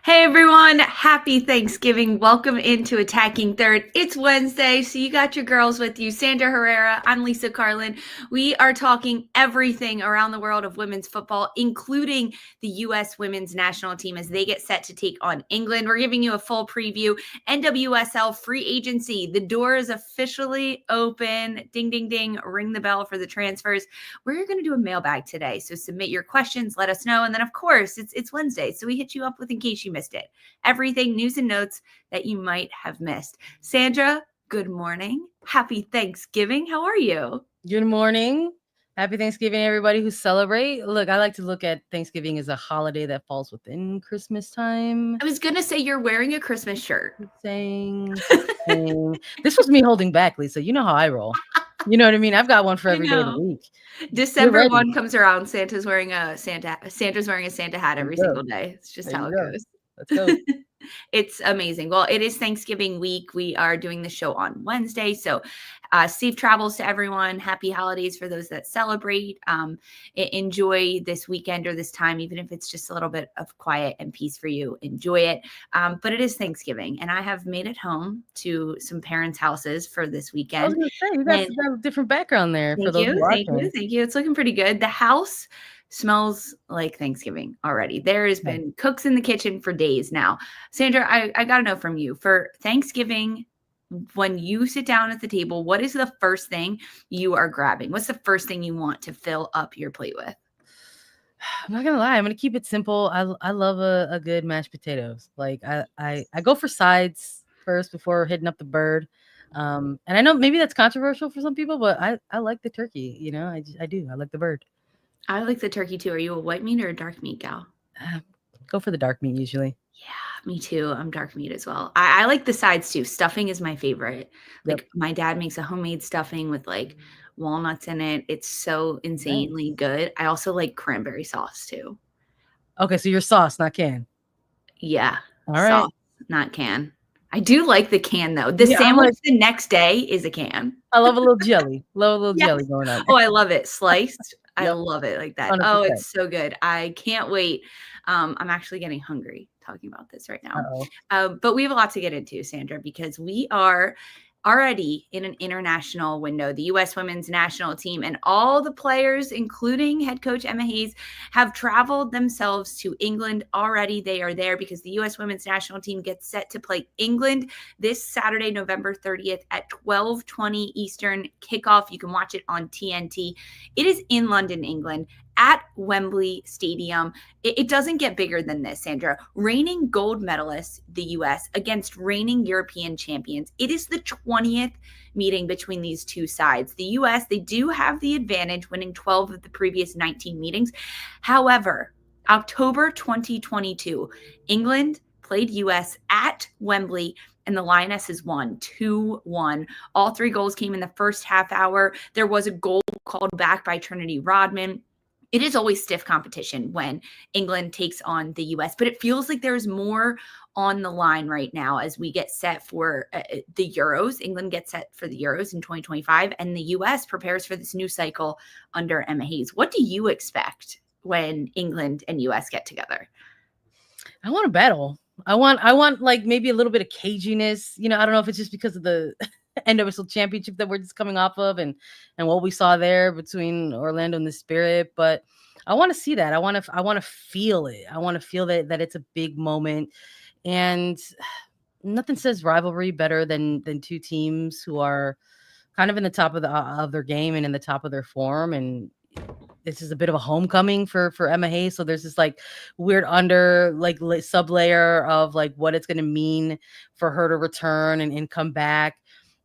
Hey everyone, happy Thanksgiving. Welcome into Attacking Third. It's Wednesday, so you got your girls with you. Sandra Herrera, I'm Lisa Carlin. We are talking everything around the world of women's football, including the U.S. women's national team as they get set to take on England. We're giving you a full preview. NWSL free agency. The door is officially open. Ding, ding, ding. Ring the bell for the transfers. We're going to do a mailbag today, so submit your questions, let us know. And then, of course, it's Wednesday, so we hit you up with in case you missed it. Everything, news and notes that you might have missed. Sandra, good morning. Happy Thanksgiving. How are you? Good morning. Happy Thanksgiving, everybody who celebrate. Look, I like to look at Thanksgiving as a holiday that falls within Christmas time. I was going to say you're wearing a Christmas shirt. Saying this was me holding back, Lisa. You know how I roll. You know what I mean? I've got one for every day of the week. December 1 comes around. Sandra's wearing a Santa hat every single day. It's just how it goes. Let's go. It's amazing. Well, it is Thanksgiving week. We are doing the show on Wednesday. So safe travels to everyone. Happy holidays for those that celebrate. Enjoy this weekend or this time, even if it's just a little bit of quiet and peace for you. Enjoy it. But it is Thanksgiving, and I have made it home to some parents' houses for this weekend. I was going to say, you got a different background there. Thank you. It's looking pretty good. The house smells like Thanksgiving already. There has been cooks in the kitchen for days now. Sandra, I got to know from you, for Thanksgiving, when you sit down at the table, what is the first thing you are grabbing? What's the first thing you want to fill up your plate with? I'm not gonna lie, I'm gonna keep it simple. I love a good mashed potatoes. Like I go for sides first before hitting up the bird. And I know maybe that's controversial for some people, but I like the turkey. You know, I do. I like the bird. I like the turkey too. Are you a white meat or a dark meat gal? Go for the dark meat usually. Yeah, me too. I'm dark meat as well. I like the sides too. Stuffing is my favorite. Like my dad makes a homemade stuffing with like walnuts in it. It's so insanely good. I also like cranberry sauce too. Okay, so you're sauce, not can. Yeah. All right. Sauce, not can. I do like the can though. The sandwich the next day is a can. I love a little jelly. Love a little jelly going on. Oh, I love it. Sliced. I love it like that. 100%. Oh, it's so good. I can't wait. I'm actually getting hungry talking about this right now. But we have a lot to get into, Sandra, because we are already in an international window. The U.S. women's national team and all the players, including head coach Emma Hayes, have traveled themselves to England already. They are there because the U.S. women's national team gets set to play England this Saturday, November 30th at 12:20 Eastern kickoff. You can watch it on TNT. It is in London, England, at Wembley Stadium. It doesn't get bigger than this, Sandra. Reigning gold medalists, the U.S., against reigning European champions. It is the 20th meeting between these two sides. The U.S., they do have the advantage, winning 12 of the previous 19 meetings. However, October 2022, England played U.S. at Wembley, and the Lionesses won 2-1. All three goals came in the first half hour. There was a goal called back by Trinity Rodman. It is always stiff competition when England takes on the U.S., but it feels like there's more on the line right now as we get set for the Euros. England gets set for the Euros in 2025, and the U.S. prepares for this new cycle under Emma Hayes. What do you expect when England and U.S. get together? I want a battle. I want like maybe a little bit of caginess. You know, I don't know if it's just because of the NWSL championship that we're just coming off of and what we saw there between Orlando and the Spirit, but I want to see that. I want to feel it. I want to feel that it's a big moment, and nothing says rivalry better than two teams who are kind of in the top of their game and in the top of their form. And this is a bit of a homecoming for Emma Hayes. So there's this like weird sub layer of like what it's going to mean for her to return and come back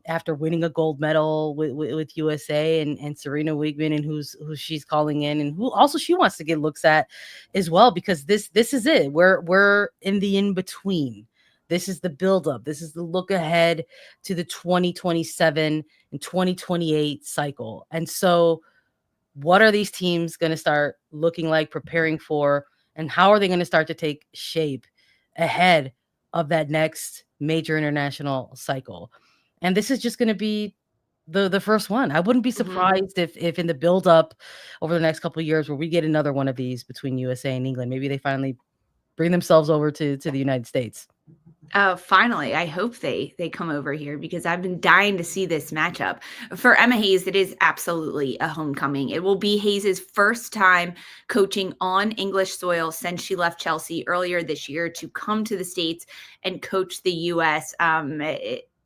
after winning a gold medal with USA and Serena Wigman, and who she's calling in, and who also she wants to get looks at as well, because this is it. We're in the in-between. This is the buildup. This is the look ahead to the 2027 and 2028 cycle. And so what are these teams going to start looking like, preparing for, and how are they going to start to take shape ahead of that next major international cycle? And this is just going to be the first one. I wouldn't be surprised if in the build up over the next couple of years where we get another one of these between USA and England, maybe they finally bring themselves over to the United States. Finally, I hope they come over here because I've been dying to see this matchup. For Emma Hayes, it is absolutely a homecoming. It will be Hayes' first time coaching on English soil since she left Chelsea earlier this year to come to the States and coach the U.S.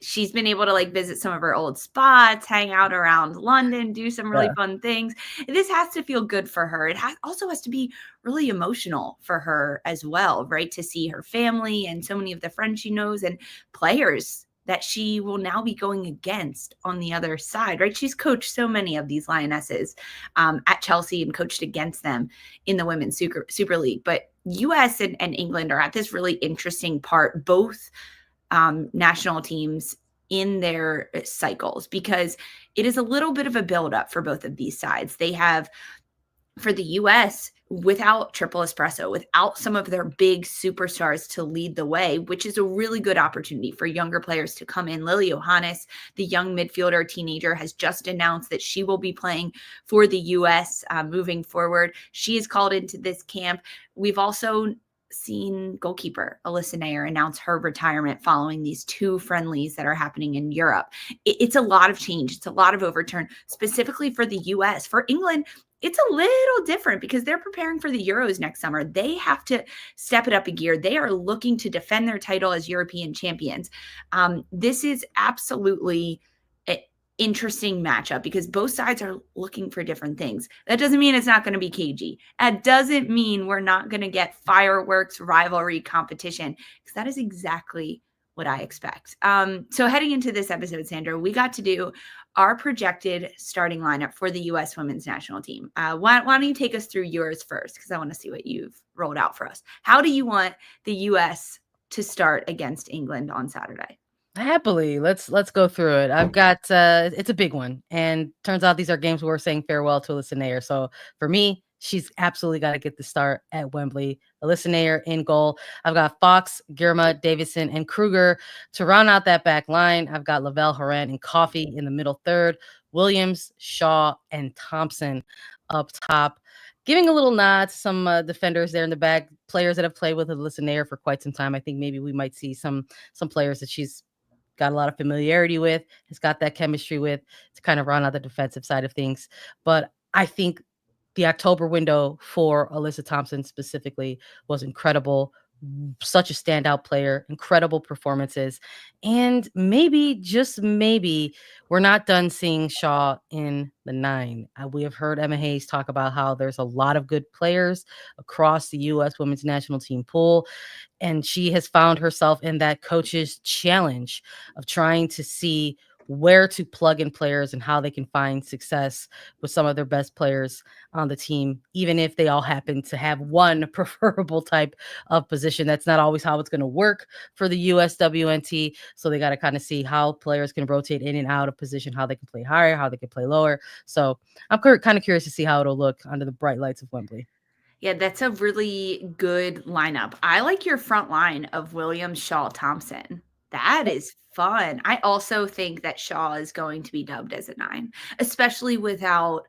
She's been able to like visit some of her old spots, hang out around London, do some really fun things. This has to feel good for her. It also has to be really emotional for her as well, right? To see her family and so many of the friends she knows and players that she will now be going against on the other side, right? She's coached so many of these Lionesses at Chelsea and coached against them in the Women's Super League. But US and England are at this really interesting part, both national teams in their cycles, because it is a little bit of a buildup for both of these sides. They have, for the US, without Triple Espresso, without some of their big superstars to lead the way, which is a really good opportunity for younger players to come in. Lily Johannes, the young midfielder teenager, has just announced that she will be playing for the US moving forward. She is called into this camp. We've also seen goalkeeper Alyssa Naeher announce her retirement following these 2 friendlies that are happening in Europe. It's a lot of change. It's a lot of overturn, specifically for the US. For England, it's a little different because they're preparing for the Euros next summer. They have to step it up a gear. They are looking to defend their title as European champions. This is absolutely interesting matchup because both sides are looking for different things. That doesn't mean it's not going to be cagey. That doesn't mean we're not going to get fireworks, rivalry, competition, because that is exactly what I expect. So heading into this episode, Sandra, we got to do our projected starting lineup for the U.S. women's national team. Why don't you take us through yours first? Because I want to see what you've rolled out for us. How do you want the U.S. to start against England on Saturday? Happily, let's go through it. I've got it's a big one, and turns out these are games where we're saying farewell to Alyssa Naeher. So for me, she's absolutely got to get the start at Wembley. Alyssa Naeher in goal. I've got Fox, Girma, Davison, and Kruger to round out that back line. I've got Lavelle, Horan, and Coffey in the middle third. Williams, Shaw, and Thompson up top. Giving a little nod to some defenders there in the back, players that have played with Alyssa Naeher for quite some time. I think maybe we might see some players that she's got a lot of familiarity with, has got that chemistry with, to kind of run out the defensive side of things. But I think the October window for Alyssa Thompson specifically was incredible. Such a standout player, incredible performances. And maybe, just maybe, we're not done seeing Shaw in the 9. We have heard Emma Hayes talk about how there's a lot of good players across the U.S. women's national team pool. And she has found herself in that coach's challenge of trying to see where to plug in players and how they can find success with some of their best players on the team, even if they all happen to have one preferable type of position. That's not always how it's going to work for the USWNT. So they got to kind of see how players can rotate in and out of position, how they can play higher, how they can play lower. So I'm kind of curious to see how it'll look under the bright lights of Wembley. Yeah, that's a really good lineup. I like your front line of Williams, Shaw, Thompson. That is fun. I also think that Shaw is going to be dubbed as a 9, especially without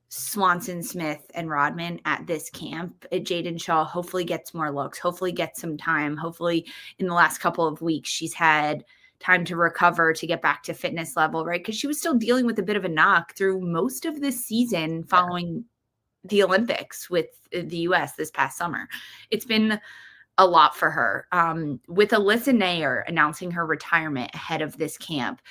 Swanson, Smith, and Rodman at this camp. Jaden Shaw hopefully gets more looks, hopefully gets some time. Hopefully in the last couple of weeks, she's had time to recover, to get back to fitness level, right? Because she was still dealing with a bit of a knock through most of this season following the Olympics with the US this past summer. It's been a lot for her. With Alyssa Naeher announcing her retirement ahead of this camp,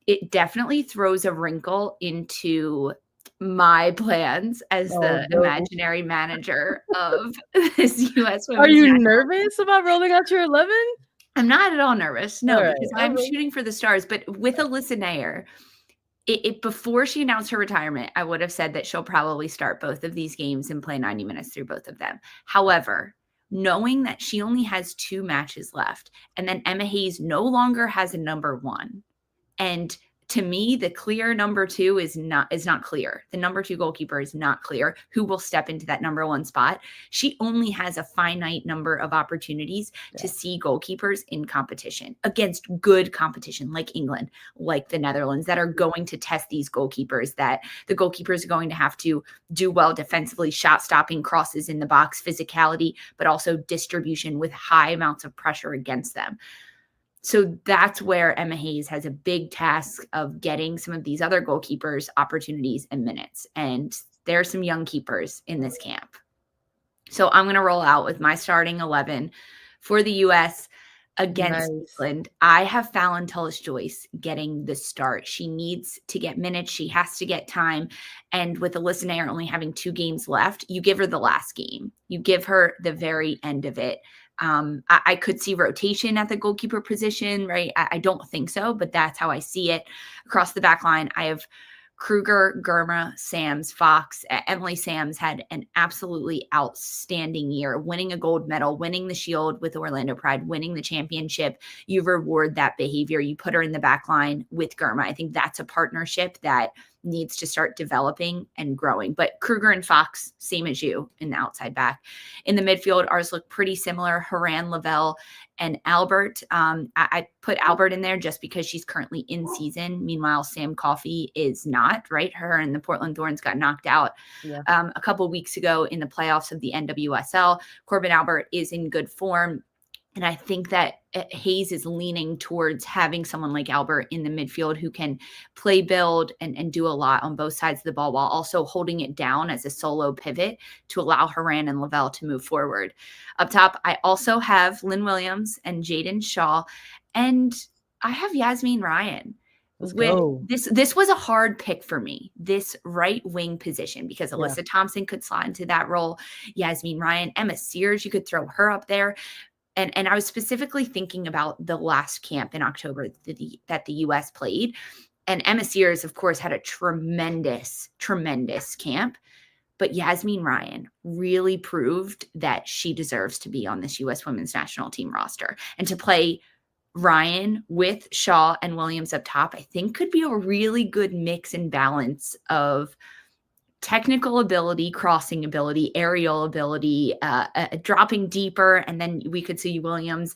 it definitely throws a wrinkle into my plans as the imaginary manager of this US women's. Are you nervous about rolling out your 11? I'm not at all nervous. No, because I'm shooting for the stars. But with Alyssa Naeher, before she announced her retirement, I would have said that she'll probably start both of these games and play 90 minutes through both of them. However, knowing that she only has 2 matches left, and then Emma Hayes no longer has a number 1, and to me, the clear number 2 is not clear. The number 2 goalkeeper is not clear who will step into that number 1 spot. She only has a finite number of opportunities to see goalkeepers in competition against good competition like England, like the Netherlands, that are going to test these goalkeepers, that the goalkeepers are going to have to do well defensively, shot stopping, crosses in the box, physicality, but also distribution with high amounts of pressure against them. So that's where Emma Hayes has a big task of getting some of these other goalkeepers opportunities and minutes. And there are some young keepers in this camp. So I'm going to roll out with my starting 11 for the U.S. against England. I have Fallon Tullis-Joyce getting the start. She needs to get minutes. She has to get time. And with Alyssa Naeher only having 2 games left, you give her the last game. You give her the very end of it. I could see rotation at the goalkeeper position, right? I don't think so, but that's how I see it. Across the back line, I have Kruger, Germa, Sams, Fox. Emily Sams had an absolutely outstanding year, winning a gold medal, winning the Shield with Orlando Pride, winning the championship. You reward that behavior. You put her in the back line with Germa. I think that's a partnership that needs to start developing and growing. But Kruger and Fox, same as you in the outside back. In the midfield, ours look pretty similar. Haran, Lavelle, and Albert. I put Albert in there just because she's currently in season. Meanwhile, Sam Coffey is not, right? Her and the Portland Thorns got knocked out a couple weeks ago in the playoffs of the NWSL. Corbin Albert is in good form. And I think that Hayes is leaning towards having someone like Albert in the midfield who can play, build, and do a lot on both sides of the ball while also holding it down as a solo pivot to allow Haran and Lavelle to move forward. Up top, I also have Lynn Williams and Jaden Shaw, and I have Yasmin Ryan. This was a hard pick for me, this right wing position, because Alyssa Thompson could slot into that role. Yasmin Ryan, Emma Sears, you could throw her up there. And I was specifically thinking about the last camp in October that the U.S. played. And Emma Sears, of course, had a tremendous, tremendous camp. But Yasmin Ryan really proved that she deserves to be on this U.S. women's national team roster. And to play Ryan with Shaw and Williams up top, I think could be a really good mix and balance of technical ability, crossing ability, aerial ability, dropping deeper. And then we could see Williams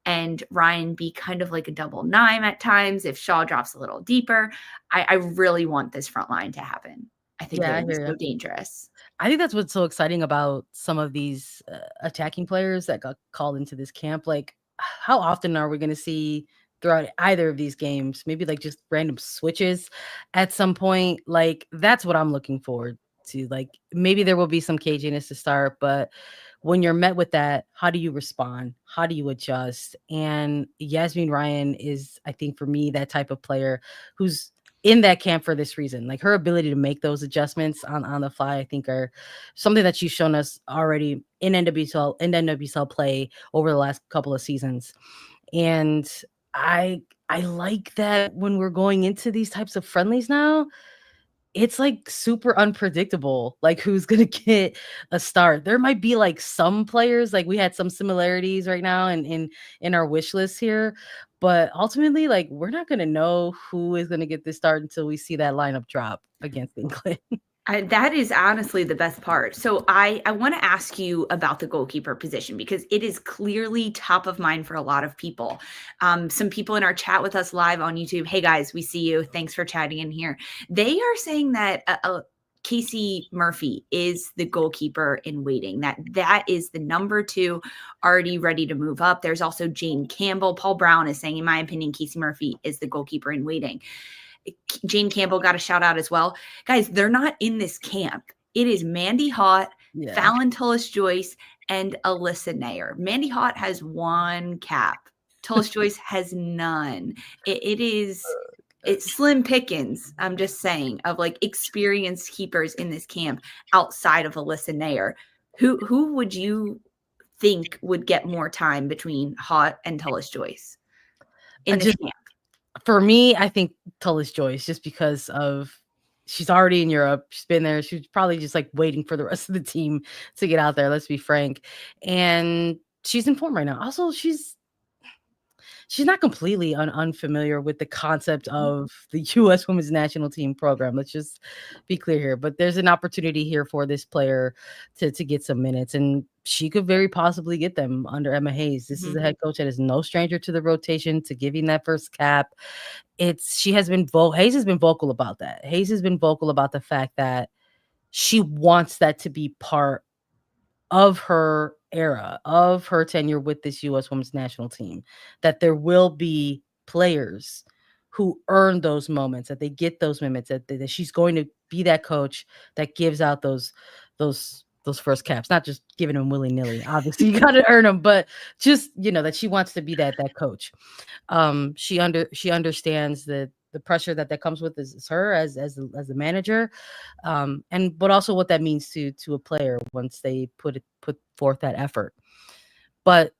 and Ryan be kind of like a double 9 at times if Shaw drops a little deeper. I really want this front line to happen. I think it's so dangerous. I think that's what's so exciting about some of these attacking players that got called into this camp. Like, how often are we going to see throughout either of these games, maybe like just random switches at some point? Like, that's what I'm looking forward to. Like, maybe there will be some caginess to start, but when you're met with that, how do you respond? How do you adjust? And Yasmin Ryan is, I think, for me, that type of player who's in that camp for this reason. Like, her ability to make those adjustments on the fly, I think, are something that she's shown us already in NWSL play over the last couple of seasons. And I like that when we're going into these types of friendlies now, it's like super unpredictable, like who's going to get a start. There might be like some players, like we had some similarities right now in our wish list here, but ultimately, like, we're not going to know who is going to get this start until we see that lineup drop against England. That is honestly the best part. So I want to ask you about the goalkeeper position, because it is clearly top of mind for a lot of people. Some people in our chat with us live on YouTube, hey guys, we see you. Thanks for chatting in here. They are saying that Casey Murphy is the goalkeeper in waiting, that is the number 2 already ready to move up. There's also Jane Campbell. Paul Brown is saying, in my opinion, Casey Murphy is the goalkeeper in waiting. Jane Campbell got a shout out as well. Guys, they're not in this camp. It is Mandy Haught, Fallon Tullis-Joyce, and Alyssa Naeher. Mandy Haught has 1 cap. Tullis-Joyce has none. It's slim pickings, I'm just saying, of like experienced keepers in this camp outside of Alyssa Naeher. Who would you think would get more time between Haught and Tullis-Joyce in this camp? For me, I think Tullis-Joyce, just because of she's already in Europe. She's been there. She's probably just like waiting for the rest of the team to get out there. Let's be frank. And she's in form right now. Also, she's she's not completely unfamiliar with the concept of the U.S. Women's National Team program. Let's just be clear here. But there's an opportunity here for this player to get some minutes, and she could very possibly get them under Emma Hayes. This is a head coach that is no stranger to the rotation, to giving that first cap. Hayes has been vocal about that. Hayes has been vocal about the fact that she wants that to be part of her era, of her tenure with this U.S. Women's National Team, that there will be players who earn those moments, that they get those minutes, that she's going to be that coach that gives out those first caps, not just giving them willy-nilly. Obviously, you got to earn them, but just, that she wants to be that coach. She understands the pressure that comes with is her as the manager, but also what that means to a player once they put forth that effort. But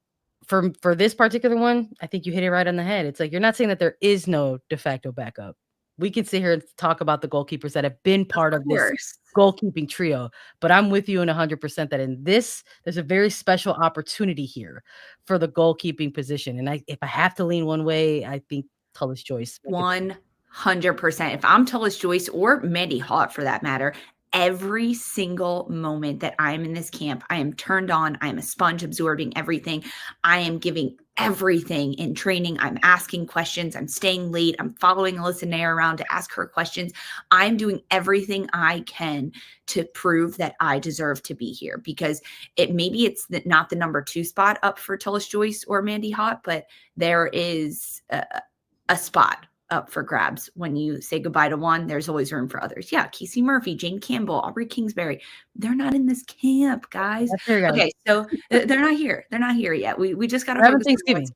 for this particular one, I think you hit it right on the head. It's like, you're not saying that there is no de facto backup. We can sit here and talk about the goalkeepers that have been part of this goalkeeping trio, but I'm with you in 100% that in this, there's a very special opportunity here for the goalkeeping position. And if I have to lean one way, I think Tullis Joyce. 100%. If I'm Tullis Joyce or Mandy Haught for that matter, every single moment that I am in this camp, I am turned on. I am a sponge absorbing everything. I am giving everything in training. I'm asking questions. I'm staying late. I'm following Alyssa Naeher around to ask her questions. I'm doing everything I can to prove that I deserve to be here, because maybe it's not the number 2 spot up for Tullis Joyce or Mandy Haught, but there is a spot up for grabs. When you say goodbye to one, there's always room for others. Yeah, Casey Murphy, Jane Campbell, Aubrey Kingsbury, they're not in this camp, guys. Okay, so they're not here. They're not here yet. We just got to focus on what's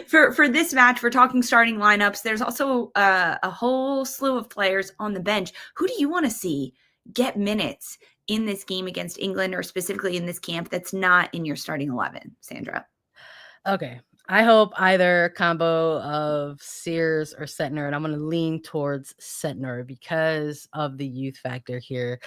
here. For this match, we're talking starting lineups. There's also a whole slew of players on the bench. Who do you want to see get minutes in this game against England, or specifically in this camp, that's not in your starting 11, Sandra? Okay. I hope either combo of Sears or Setner, and I'm going to lean towards Setner because of the youth factor here.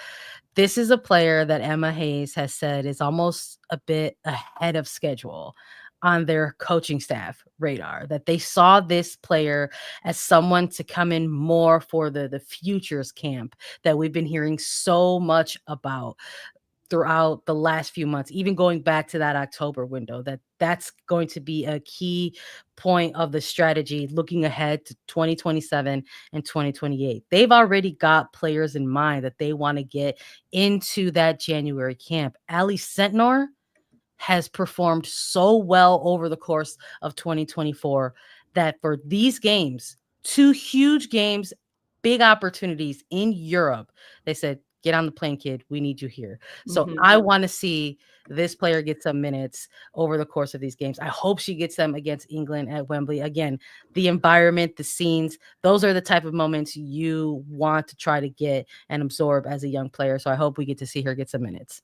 This is a player that Emma Hayes has said is almost a bit ahead of schedule on their coaching staff radar, that they saw this player as someone to come in more for the futures camp that we've been hearing so much about throughout the last few months, even going back to that October window, that's going to be a key point of the strategy looking ahead to 2027 and 2028. They've already got players in mind that they want to get into that January camp. Ali Sentnor has performed so well over the course of 2024 that for these games, 2 huge games, big opportunities in Europe, they said, get on the plane, kid. We need you here. So I want to see this player get some minutes over the course of these games. I hope she gets them against England at Wembley. Again, the environment, the scenes, those are the type of moments you want to try to get and absorb as a young player. So I hope we get to see her get some minutes.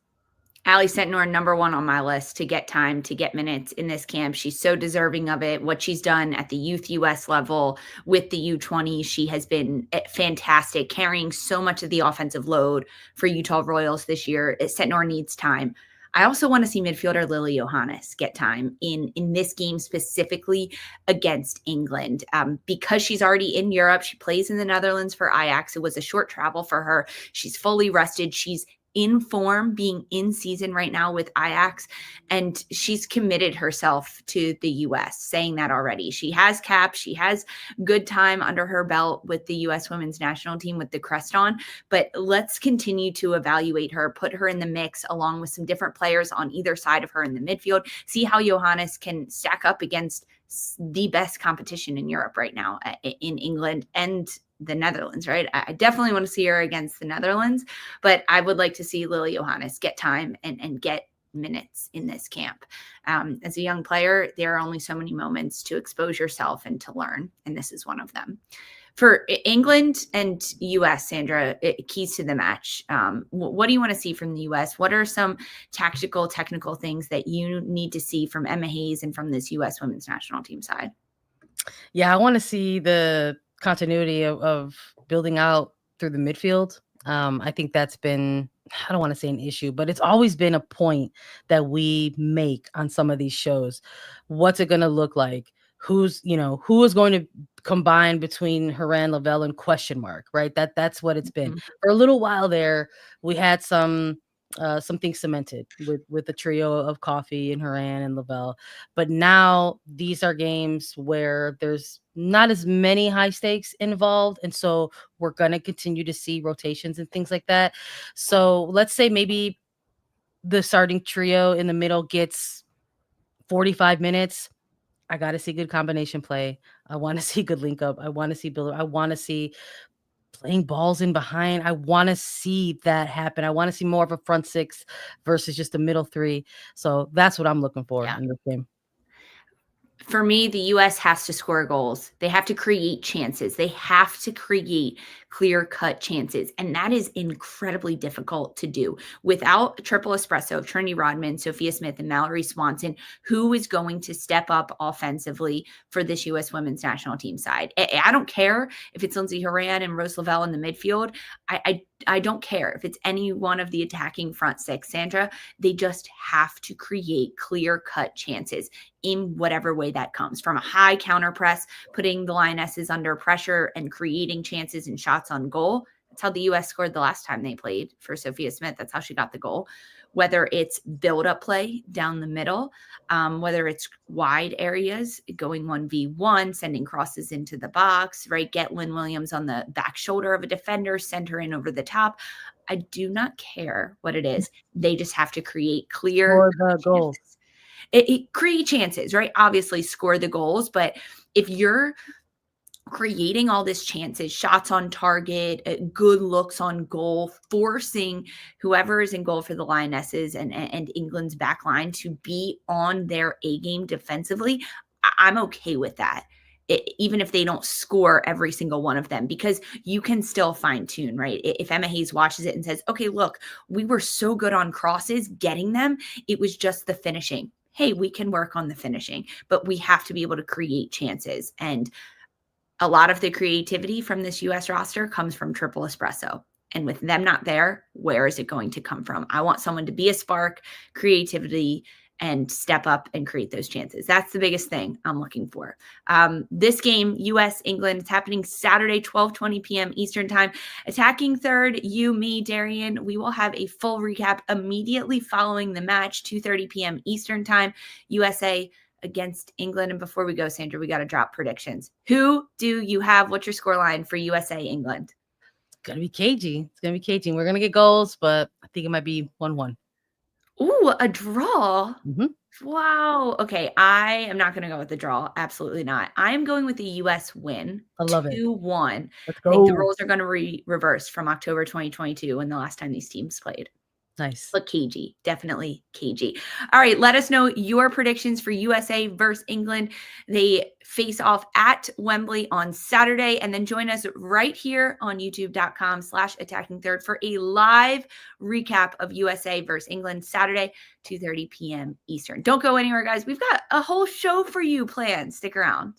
Ali Sentnor, number 1 on my list to get time, to get minutes in this camp. She's so deserving of it. What she's done at the youth US level with the U20, she has been fantastic, carrying so much of the offensive load for Utah Royals this year. Sentnor needs time. I also want to see midfielder Lily Johannes get time in this game, specifically against England, because she's already in Europe. She plays in the Netherlands for Ajax. It was a short travel for her. She's fully rested. She's in form, being in season right now with Ajax, and she's committed herself to the US, saying that already. She has cap, she has good time under her belt with the US women's national team with the crest on, but let's continue to evaluate her, put her in the mix along with some different players on either side of her in the midfield, see how Johannes can stack up against the best competition in Europe right now, in England and the Netherlands, right? I definitely want to see her against the Netherlands, but I would like to see Lily Johannes get time and get minutes in this camp. As a young player, there are only so many moments to expose yourself and to learn, and this is one of them. For England and US, Sandra, keys to the match. What do you want to see from the US? What are some tactical, technical things that you need to see from Emma Hayes and from this US women's national team side? Yeah, I want to see the continuity of building out through the midfield. I think that's been I don't want to say an issue, but it's always been a point that we make on some of these shows. What's it going to look like? Who is going to combine between Herrera and Lavelle and question mark, right? That's what it's been. For a little while there. We had something cemented with the trio of Coffee and Herrera and Lavelle, but now these are games where there's not as many high stakes involved, and so we're going to continue to see rotations and things like that. So let's say maybe the starting trio in the middle gets 45 minutes. I got to see good combination play. I want to see good link up. I want to see build. I want to see playing balls in behind. I want to see that happen. I want to see more of a front six versus just a middle three. So that's what I'm looking for in this game. For me, the U.S. has to score goals. They have to create chances. They have to create clear-cut chances. And that is incredibly difficult to do. Without a triple espresso of Trinity Rodman, Sophia Smith, and Mallory Swanson, who is going to step up offensively for this U.S. women's national team side? I don't care if it's Lindsay Horan and Rose Lavelle in the midfield. I don't care if it's any one of the attacking front six, Sandra. They just have to create clear-cut chances in whatever way that comes, from a high counter press, putting the Lionesses under pressure and creating chances and shots on goal. That's how the U.S. scored the last time they played for Sophia Smith. That's how she got the goal. Whether it's build-up play down the middle, whether it's wide areas, going 1v1, sending crosses into the box, right? Get Lynn Williams on the back shoulder of a defender, send her in over the top. I do not care what it is. They just have to create clear goals. It create chances, right? Obviously score the goals, but if you're creating all these chances, shots on target, good looks on goal, forcing whoever is in goal for the Lionesses and England's back line to be on their A game defensively, I'm okay with that. Even if they don't score every single one of them, because you can still fine tune, right? If Emma Hayes watches it and says, okay, look, we were so good on crosses getting them. It was just the finishing. Hey, we can work on the finishing, but we have to be able to create chances. And a lot of the creativity from this U.S. roster comes from triple espresso. And with them not there, where is it going to come from? I want someone to be a spark, creativity, and step up and create those chances. That's the biggest thing I'm looking for. This game, U.S.-England, it's happening Saturday, 12:20 p.m. Eastern time. Attacking third, you, me, Darian. We will have a full recap immediately following the match, 2:30 p.m. Eastern time. USA against England. And before we go, Sandra, we got to drop predictions. Who do you have? What's your scoreline for USA-England? It's going to be cagey. It's going to be cagey. We're going to get goals, but I think it might be 1-1. Ooh, a draw. Mm-hmm. Wow. Okay. I am not going to go with the draw. Absolutely not. I am going with the U.S. win. I love it. 2-1. Let's go. I think the roles are going to reverse from October 2022 when the last time these teams played. Nice. But cagey, definitely cagey. All right, let us know your predictions for USA versus England. They face off at Wembley on Saturday, and then join us right here on youtube.com/attacking third for a live recap of USA versus England Saturday, 2:30 p.m. Eastern. Don't go anywhere, guys. We've got a whole show for you planned. Stick around.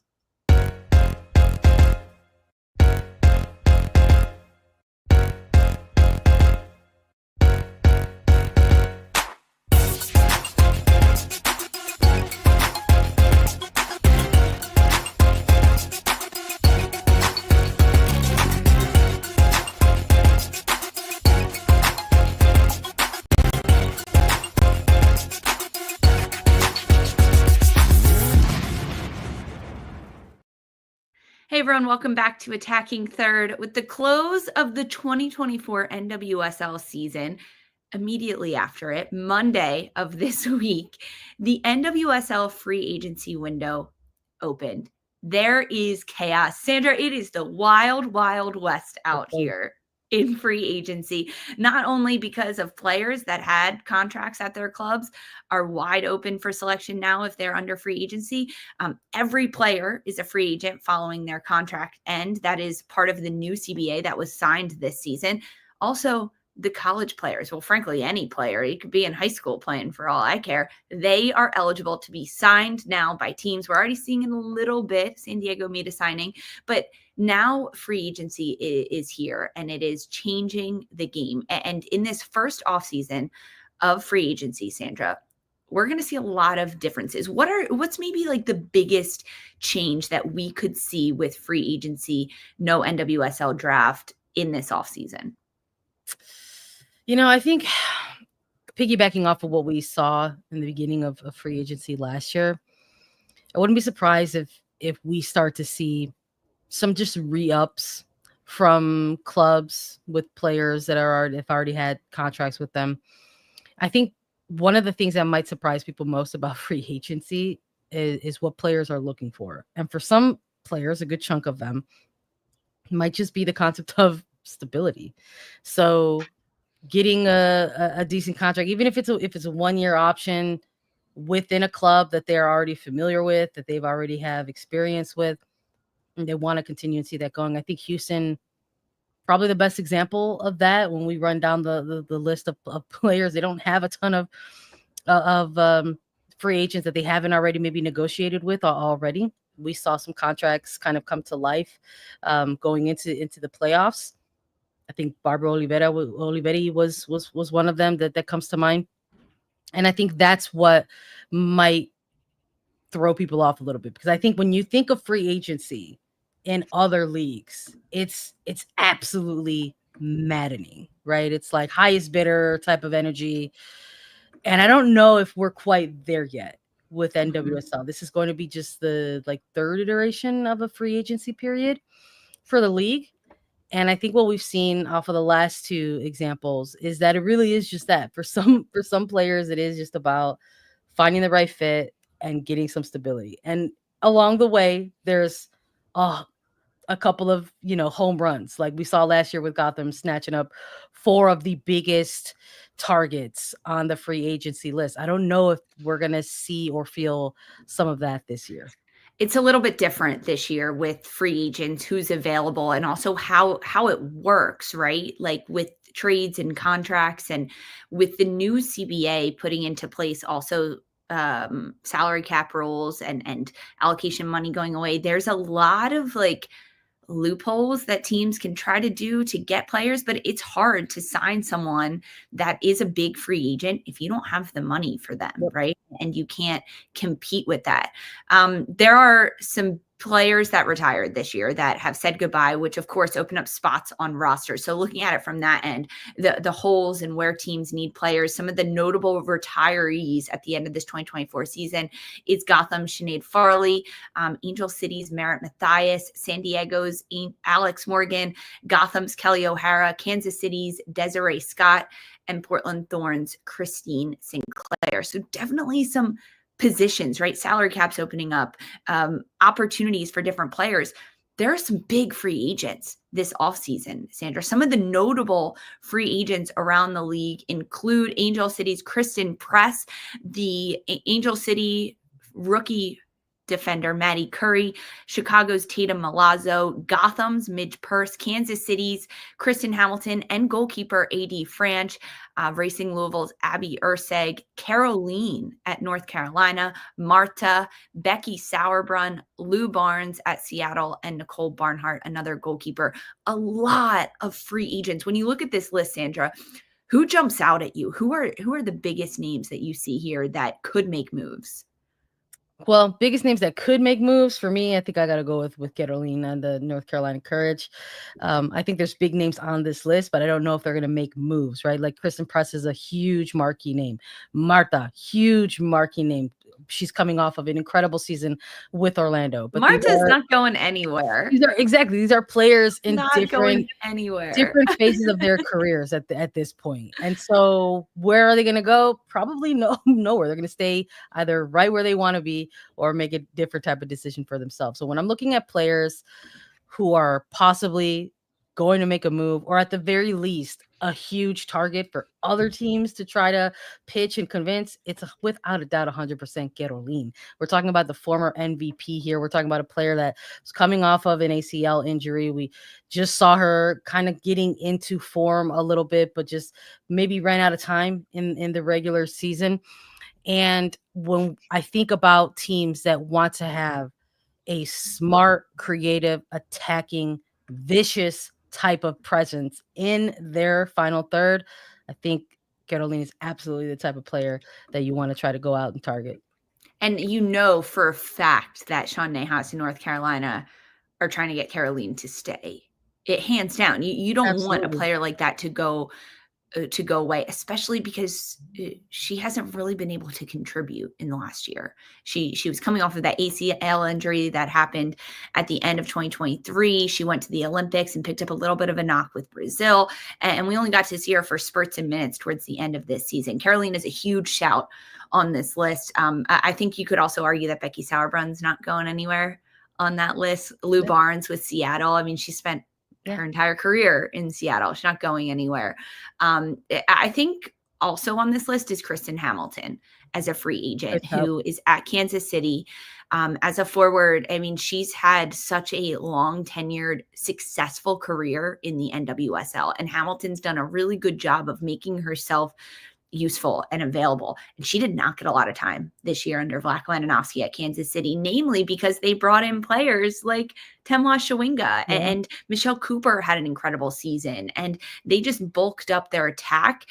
Hey everyone, welcome back to Attacking Third. With the close of the 2024 NWSL season, immediately after it, Monday of this week, the NWSL free agency window opened. There is chaos. Sandra, it is the wild, wild west out here in free agency, not only because of players that had contracts at their clubs are wide open for selection now if they're under free agency. Every player is a free agent following their contract end. That is part of the new CBA that was signed this season. Also, the college players, well, frankly, any player, you could be in high school playing for all I care. They are eligible to be signed now by teams. We're already seeing in a little bit. San Diego made a signing, but now free agency is here, and it is changing the game. And in this first offseason of free agency, Sandra, we're going to see a lot of differences. What's maybe like the biggest change that we could see with free agency, no NWSL draft in this offseason? I think piggybacking off of what we saw in the beginning of free agency last year, I wouldn't be surprised if we start to see some just re-ups from clubs with players that have already had contracts with them. I think one of the things that might surprise people most about free agency is what players are looking for. And for some players, a good chunk of them, might just be the concept of stability. So getting a decent contract, even if it's a 1-year option within a club that they're already familiar with, that they've already have experience with, and they want to continue to see that going. I think Houston, probably the best example of that. When we run down the list of players, they don't have a ton of free agents that they haven't already maybe negotiated with already. We saw some contracts kind of come to life going into the playoffs. I think Barbara Oliveri was one of them that comes to mind. And I think that's what might throw people off a little bit, because I think when you think of free agency in other leagues, it's absolutely maddening, right? It's like highest bidder type of energy. And I don't know if we're quite there yet with NWSL. This is going to be just the third iteration of a free agency period for the league. And I think what we've seen off of the last two examples is that it really is just that. For some players, it is just about finding the right fit and getting some stability. And along the way, there's a couple of home runs, like we saw last year with Gotham snatching up 4 of the biggest targets on the free agency list. I don't know if we're gonna see or feel some of that this year. It's a little bit different this year with free agents, who's available, and also how it works, right? Like with trades and contracts, and with the new CBA putting into place also salary cap rules and allocation money going away. There's a lot of loopholes that teams can try to do to get players, but it's hard to sign someone that is a big free agent if you don't have the money for them, right? And you can't compete with that. There are some players that retired this year that have said goodbye, which of course open up spots on rosters. So looking at it from that end, the holes and where teams need players, some of the notable retirees at the end of this 2024 season is Gotham's Sinead Farley, Angel City's Merritt Mathias, San Diego's Alex Morgan, Gotham's Kelly O'Hara, Kansas City's Desiree Scott, and Portland Thorns' Christine Sinclair. So definitely some positions, right? Salary caps opening up, opportunities for different players. There are some big free agents this offseason, Sandra. Some of the notable free agents around the league include Angel City's Kristen Press, the Angel City rookie defender Maddie Curry, Chicago's Tatum Milazzo, Gotham's Midge Purse, Kansas City's Kristen Hamilton, and goalkeeper A.D. Franch, Racing Louisville's Abby Urseg, Kerolin at North Carolina, Marta, Becky Sauerbrunn, Lou Barnes at Seattle, and Nicole Barnhart, another goalkeeper. A lot of free agents. When you look at this list, Sandra, who jumps out at you? Who are the biggest names that you see here that could make moves? Well, biggest names that could make moves for me, I think I got to go with Kerolin and the North Carolina Courage. I think there's big names on this list, but I don't know if they're going to make moves, right? Like Kristen Press is a huge marquee name. Marta, huge marquee name. She's coming off of an incredible season with Orlando. But Marta's not going anywhere. These are players in different phases of their careers at this point. And so where are they going to go? Probably nowhere. They're going to stay either right where they want to be or make a different type of decision for themselves. So when I'm looking at players who are possibly going to make a move, or at the very least, a huge target for other teams to try to pitch and convince, it's without a doubt 100% Kerolin. We're talking about the former MVP here. We're talking about a player that was coming off of an ACL injury. We just saw her kind of getting into form a little bit, but just maybe ran out of time in the regular season. And when I think about teams that want to have a smart, creative, attacking, vicious type of presence in their final third, I think Kerolin is absolutely the type of player that you want to try to go out and target. And for a fact that Sean Nahas in North Carolina are trying to get Kerolin to stay. It hands down. You don't want a player like that to go away, especially because she hasn't really been able to contribute in the last year. She was coming off of that ACL injury that happened at the end of 2023. She went to the Olympics and picked up a little bit of a knock with Brazil, and we only got to see her for spurts and minutes towards the end of this season. Kerolin is a huge shout on this list. I think you could also argue that Becky Sauerbrun's not going anywhere on that list. Lou Barnes with Seattle. I mean, she spent her entire career in Seattle. She's not going anywhere. I think also on this list is Kristen Hamilton as a free agent who is at Kansas City as a forward. I mean, she's had such a long tenured, successful career in the NWSL, and Hamilton's done a really good job of making herself useful and available. And she did not get a lot of time this year under Vlatko Andonovski at Kansas City, namely because they brought in players like Temla Shawinga and Michelle Cooper had an incredible season, and they just bulked up their attack.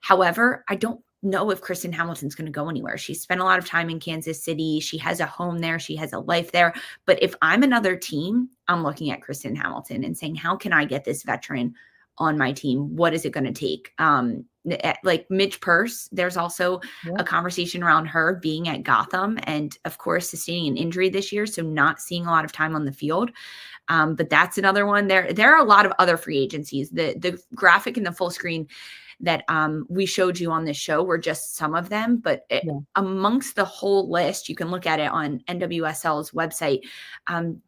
However, I don't know if Kristen Hamilton's going to go anywhere. She spent a lot of time in Kansas City. She has a home there. She has a life there. But if I'm another team, I'm looking at Kristen Hamilton and saying, how can I get this veteran on my team? What is it going to take? Like Midge Purse, there's also a conversation around her being at Gotham and, of course, sustaining an injury this year, so not seeing a lot of time on the field. But that's another one. There are a lot of other free agencies. The graphic and the full screen that we showed you on this show were just some of them, but amongst the whole list, you can look at it on NWSL's website.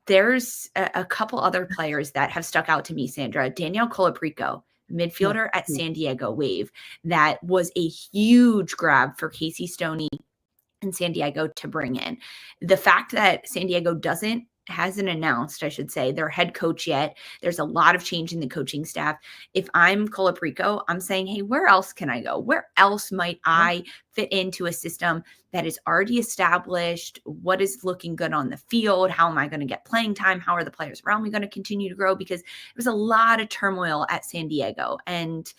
There's a couple other players that have stuck out to me, Sandra. Danielle Colaprico, midfielder at San Diego Wave. That was a huge grab for Casey Stoney and San Diego to bring in. The fact that San Diego hasn't announced, I should say, their head coach yet. There's a lot of change in the coaching staff. If I'm Colaprico, I'm saying, hey, where else can I go? Where else might I fit into a system that is already established? What is looking good on the field? How am I going to get playing time? How are the players around me going to continue to grow? Because there was a lot of turmoil at San Diego. And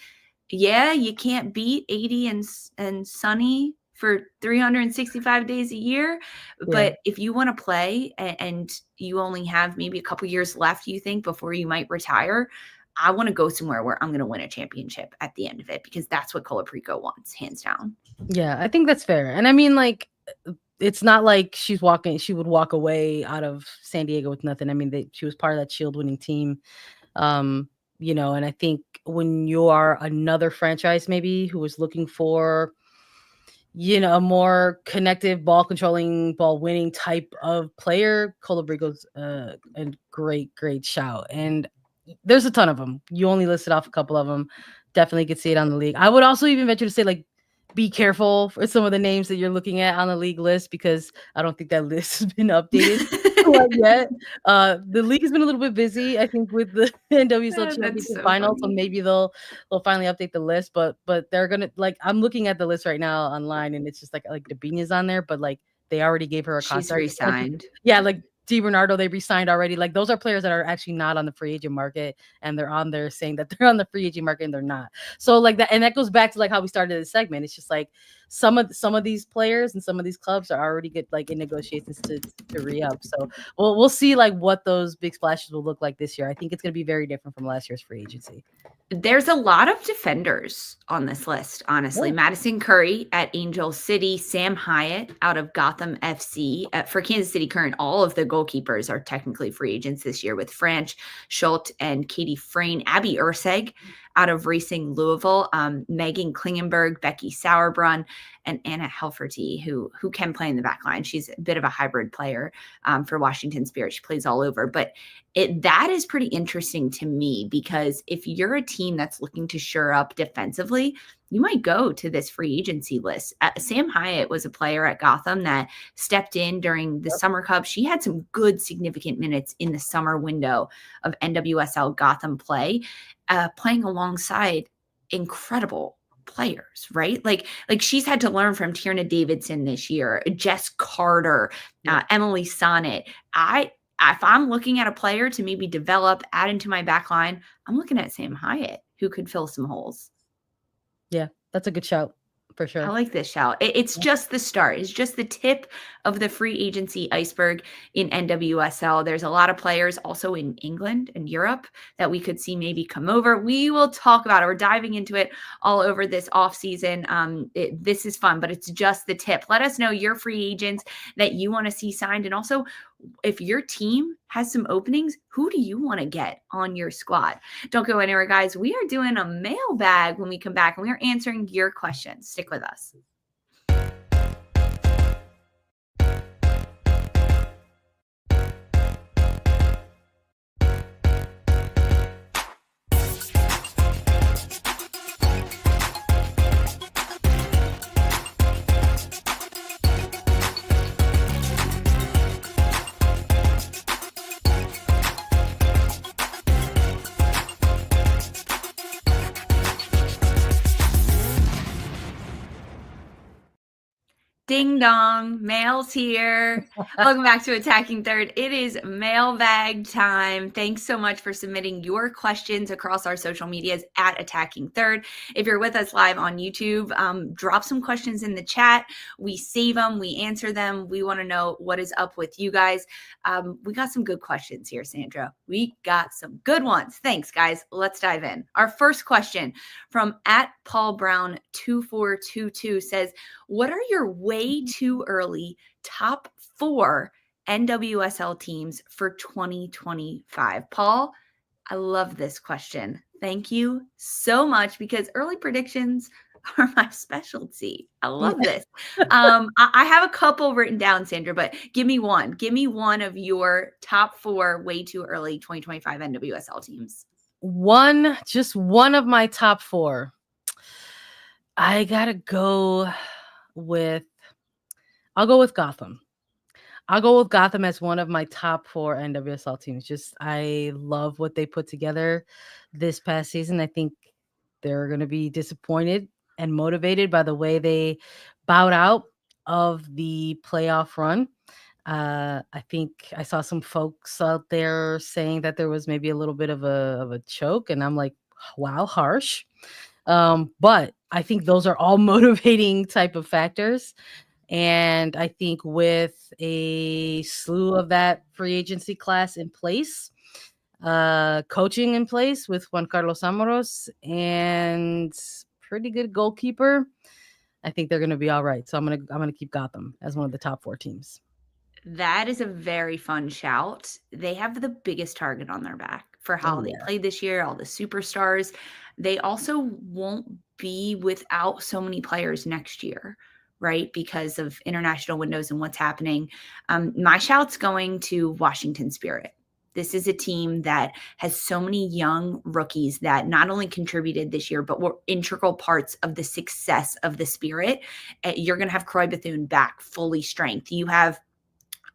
you can't beat 80 and sunny for 365 days a year. But if you want to play and you only have maybe a couple years left, you think, before you might retire, I want to go somewhere where I'm going to win a championship at the end of it, because that's what Colaprico wants, hands down. Yeah, I think that's fair. And I mean, like, it's not like she would walk away out of San Diego with nothing. I mean, she was part of that Shield winning team. And I think when you are another franchise maybe who is looking for a more connective, ball controlling, ball winning type of player, Colaprico's a great shout. And there's a ton of them. You only listed off a couple of them. Definitely could see it on the league. I would also even venture to say, like, be careful for some of the names that you're looking at on the league list, because I don't think that list has been updated yet. The league has been a little bit busy, I think, with the NWSL Championship final, so maybe they'll finally update the list. But they're gonna, like, I'm looking at the list right now online, and it's just like Dabina's on there, but like they already gave her a contract. She's re-signed. Like DiBernardo, they re-signed already. Like, those are players that are actually not on the free agent market, and they're on there saying that they're on the free agent market, and they're not. So like that, and that goes back to like how we started this segment. It's just like some of these players and some of these clubs are already good, like, in negotiations to re-up. So we'll see like what those big splashes will look like this year. I think it's going to be very different from last year's free agency. There's a lot of defenders on this list, honestly. Yeah. Madison Curry at Angel City, Sam Hyatt out of Gotham FC. For Kansas City Current, all of the goalkeepers are technically free agents this year with Franch, Schultz, and Katie Frayne. Abby Urseg out of Racing Louisville, Megan Klingenberg, Becky Sauerbrunn, and Anna Helferty, who can play in the back line. She's a bit of a hybrid player for Washington Spirit. She plays all over. But that is pretty interesting to me, because if you're a team that's looking to shore up defensively, you might go to this free agency list. Sam Hyatt was a player at Gotham that stepped in during the Summer Cup. She had some good significant minutes in the summer window of NWSL Gotham play, playing alongside incredible players, right? Like she's had to learn from Tierna Davidson this year, Jess Carter, Emily Sonnet. If I'm looking at a player to maybe develop, add into my back line, I'm looking at Sam Hyatt, who could fill some holes. Yeah, that's a good shout for sure. I like this shout. It's just the start. It's just the tip of the free agency iceberg in NWSL. There's a lot of players also in England and Europe that we could see maybe come over. We will talk about it. We're diving into it all over this offseason. This is fun, but it's just the tip. Let us know your free agents that you want to see signed. And also, if your team has some openings, who do you want to get on your squad? Don't go anywhere, guys. We are doing a mailbag when we come back, and we are answering your questions. Stick with us. Ding dong, mail's here. Welcome back to Attacking Third. It is mailbag time. Thanks so much for submitting your questions across our social medias at Attacking Third. If you're with us live on YouTube, drop some questions in the chat. We save them, we answer them. We want to know what is up with you guys. We got some good questions here, Sandra. We got some good ones. Thanks, guys. Let's dive in. Our first question from @PaulBrown2422 says, what are your way too early top 4 NWSL teams for 2025? Paul, I love this question. Thank you so much, because early predictions are my specialty. I love this. I have a couple written down, Sandra, but give me one. Give me one of your top 4 way too early 2025 NWSL teams. Just one of my top 4. I gotta go with Gotham. I'll go with Gotham as one of my top 4 NWSL teams. I love what they put together this past season. I think they're going to be disappointed and motivated by the way they bowed out of the playoff run. I think I saw some folks out there saying that there was maybe a little bit of a choke, and I'm like, wow, harsh. But I think those are all motivating type of factors. And I think with a slew of that free agency class in place, coaching in place with Juan Carlos Amoros, and pretty good goalkeeper, I think they're going to be all right. So I'm going to keep Gotham as one of the top 4 teams. That is a very fun shout. They have the biggest target on their back for how they played this year, all the superstars. They also won't be without so many players next year, right? Because of international windows and what's happening. My shout's going to Washington Spirit. This is a team that has so many young rookies that not only contributed this year, but were integral parts of the success of the Spirit. You're going to have Croy Bethune back fully strength. You have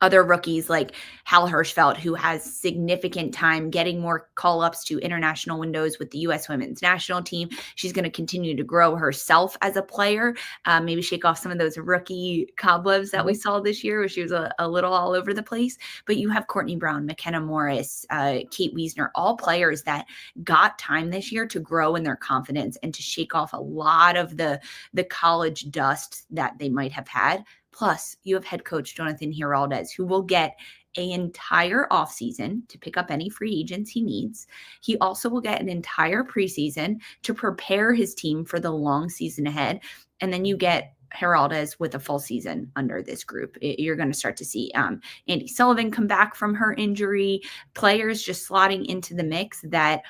other rookies like Hal Hirschfeld, who has significant time getting more call-ups to international windows with the U.S. Women's National Team. She's going to continue to grow herself as a player, maybe shake off some of those rookie cobwebs that we saw this year, where she was a little all over the place. But you have Courtney Brown, McKenna Morris, Kate Wiesner, all players that got time this year to grow in their confidence and to shake off a lot of the college dust that they might have had. Plus, you have head coach Jonathan Giraldez, who will get an entire offseason to pick up any free agents he needs. He also will get an entire preseason to prepare his team for the long season ahead. And then you get Rayadas with a full season under this group. You're going to start to see Andy Sullivan come back from her injury, players just slotting into the mix that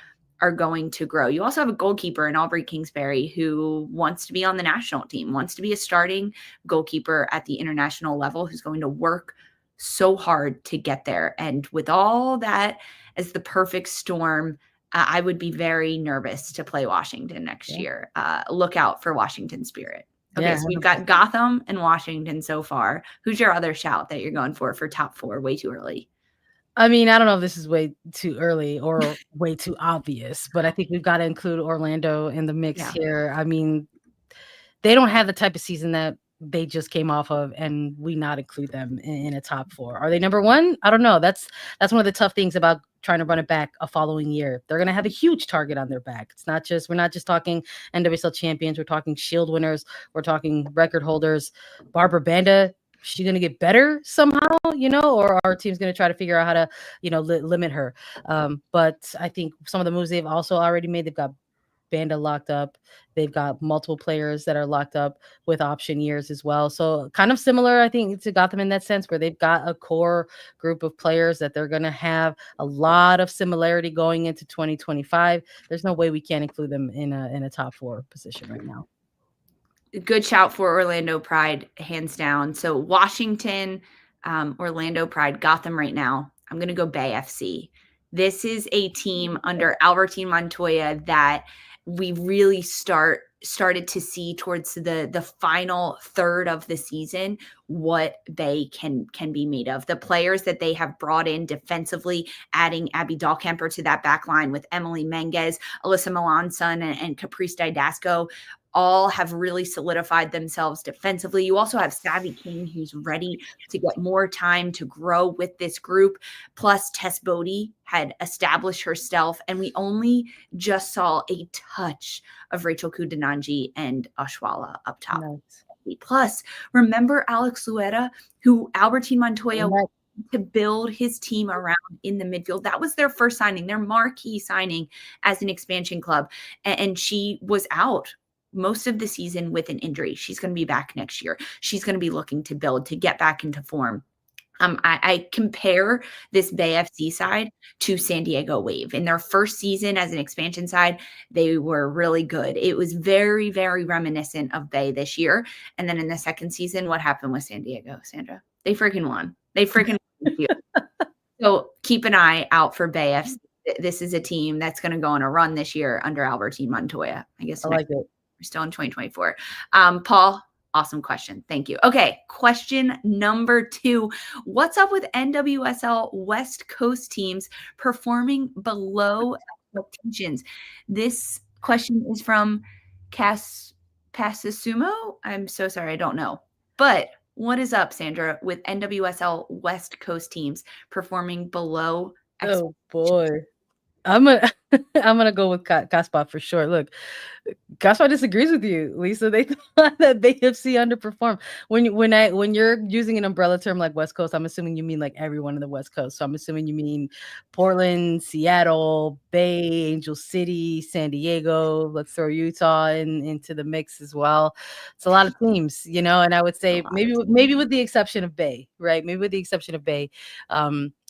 are going to grow. You also have a goalkeeper in Aubrey Kingsbury who wants to be on the national team, wants to be a starting goalkeeper at the international level, who's going to work so hard to get there. And with all that as the perfect storm, I would be very nervous to play Washington next year. Look out for Washington Spirit. Okay, so we've got Gotham and Washington so far. Who's your other shout that you're going for top four? Way too early. I mean, I don't know if this is way too early or way too obvious, but I think we've got to include Orlando in the mix here. I mean, they don't have the type of season that they just came off of, and we not include them in a top four. Are they number one? I don't know. That's one of the tough things about trying to run it back a following year. They're going to have a huge target on their back. We're not just talking NWSL champions. We're talking Shield winners. We're talking record holders. Barbara Banda, she going to get better somehow, or our team's going to try to figure out how to, limit her. But I think some of the moves they've also already made, they've got Banda locked up. They've got multiple players that are locked up with option years as well. So kind of similar, I think, to Gotham in that sense, where they've got a core group of players that they're going to have a lot of similarity going into 2025. There's no way we can't include them in a top four position right now. Good shout for Orlando Pride, hands down. So Washington, Orlando Pride, Gotham right now. I'm going to go Bay FC. This is a team under Albertine Montoya that we really started to see towards the final third of the season what they can be made of. The players that they have brought in defensively, adding Abby Dahlkemper to that back line with Emily Menges, Alyssa Melanson, and Caprice Didasco, all have really solidified themselves defensively. You also have Savvy King, who's ready to get more time to grow with this group. Plus, Tess Bodie had established herself, and we only just saw a touch of Rachel Kudananji and Ashwala up top. Nice. Plus, remember Alex Lueta, who Albertine Montoya to build his team around in the midfield. That was their first signing, their marquee signing as an expansion club. And she was out most of the season with an injury. She's going to be back next year. She's going to be looking to build, to get back into form. I compare this Bay FC side to San Diego Wave. In their first season as an expansion side, they were really good. It was very, very reminiscent of Bay this year. And then in the second season, what happened with San Diego, Sandra? They freaking won. So keep an eye out for Bay FC. This is a team that's going to go on a run this year under Albertine Montoya. I guess I like it. We're still in 2024. Paul, awesome question. Thank you. Okay, question number 2. What's up with NWSL West Coast teams performing below expectations? This question is from Pasisumo. I'm so sorry, I don't know. But what is up, Sandra, with NWSL West Coast teams performing below expectations? Oh, boy. I'm gonna go with Gaspar for sure. Look, Gaspar disagrees with you, Lisa. They thought that Bay FC underperformed. When you're using an umbrella term like West Coast, I'm assuming you mean like everyone in the West Coast. So I'm assuming you mean Portland, Seattle, Bay, Angel City, San Diego. Let's throw Utah into the mix as well. It's a lot of teams, and I would say maybe with the exception of Bay, right? Maybe with the exception of Bay.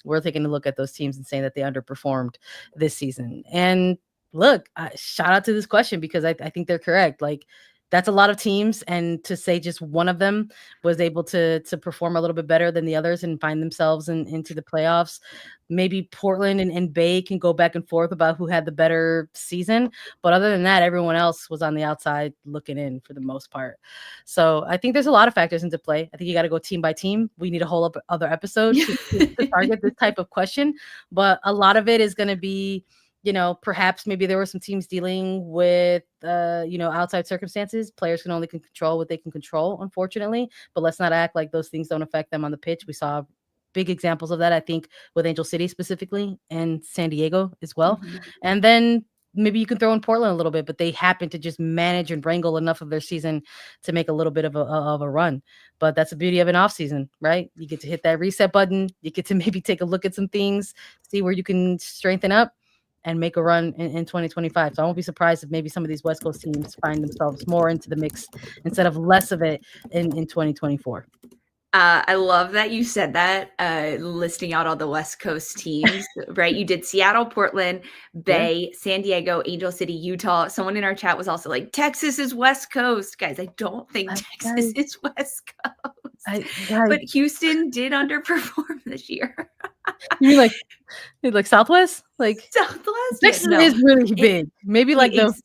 We're taking a look at those teams and saying that they underperformed this season. And look, shout out to this question because I think they're correct. Like, that's a lot of teams, and to say just one of them was able to perform a little bit better than the others and find themselves into the playoffs. Maybe Portland and Bay can go back and forth about who had the better season, but other than that, everyone else was on the outside looking in for the most part. So I think there's a lot of factors into play. I think you got to go team by team. We need a whole other episode to target this type of question, but a lot of it is going to be, perhaps maybe there were some teams dealing with, outside circumstances. Players can only control what they can control, unfortunately. But let's not act like those things don't affect them on the pitch. We saw big examples of that, I think, with Angel City specifically and San Diego as well. Mm-hmm. And then maybe you can throw in Portland a little bit, but they happen to just manage and wrangle enough of their season to make a little bit of a run. But that's the beauty of an off season, right? You get to hit that reset button. You get to maybe take a look at some things, see where you can strengthen up and make a run in 2025. So I won't be surprised if maybe some of these West Coast teams find themselves more into the mix instead of less of it in 2024. I love that you said that, listing out all the West Coast teams, right? You did Seattle, Portland, Bay, San Diego, Angel City, Utah. Someone in our chat was also like, Texas is West Coast. Guys, I don't think Texas is West Coast. But Houston did underperform this year. You mean like Southwest? Like Southwest? Texas is really big. Maybe like the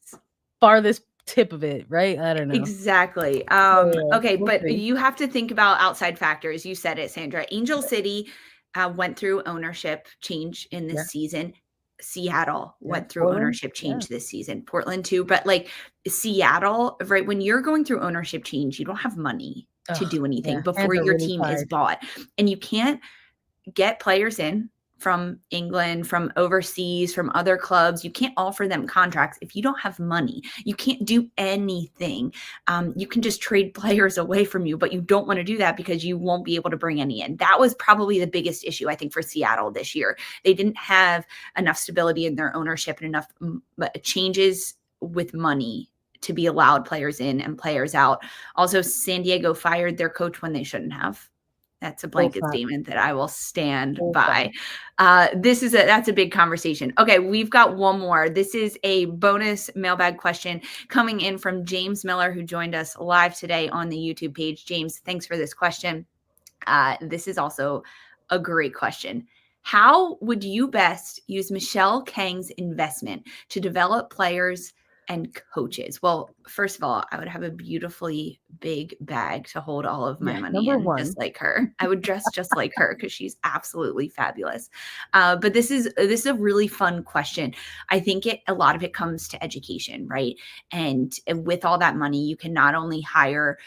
farthest tip of it, right? I don't know. Exactly. Okay, we'll but see. You have to think about outside factors. You said it, Sandra. Angel City went through ownership change in this season. Seattle went through ownership change this season. Portland too. But like Seattle, right? When you're going through ownership change, you don't have money to do anything before your team is bought. And you can't get players in from England, from overseas, from other clubs. You can't offer them contracts if you don't have money. You can't do anything. You can just trade players away from you, but you don't want to do that because you won't be able to bring any in. That was probably the biggest issue, I think, for Seattle this year. They didn't have enough stability in their ownership and enough changes with money to be allowed players in and players out. Also, San Diego fired their coach when they shouldn't have. That's a blanket statement that I will stand by. That's a big conversation. Okay, we've got one more. This is a bonus mailbag question coming in from James Miller, who joined us live today on the YouTube page. James, thanks for this question. This is also a great question. How would you best use Michele Kang's investment to develop players and coaches? Well, first of all, I would have a beautifully big bag to hold all of my money in, just like her. I would dress just like her because she's absolutely fabulous. But this is a really fun question. I think a lot of it comes to education, right? And with all that money, you can not only hire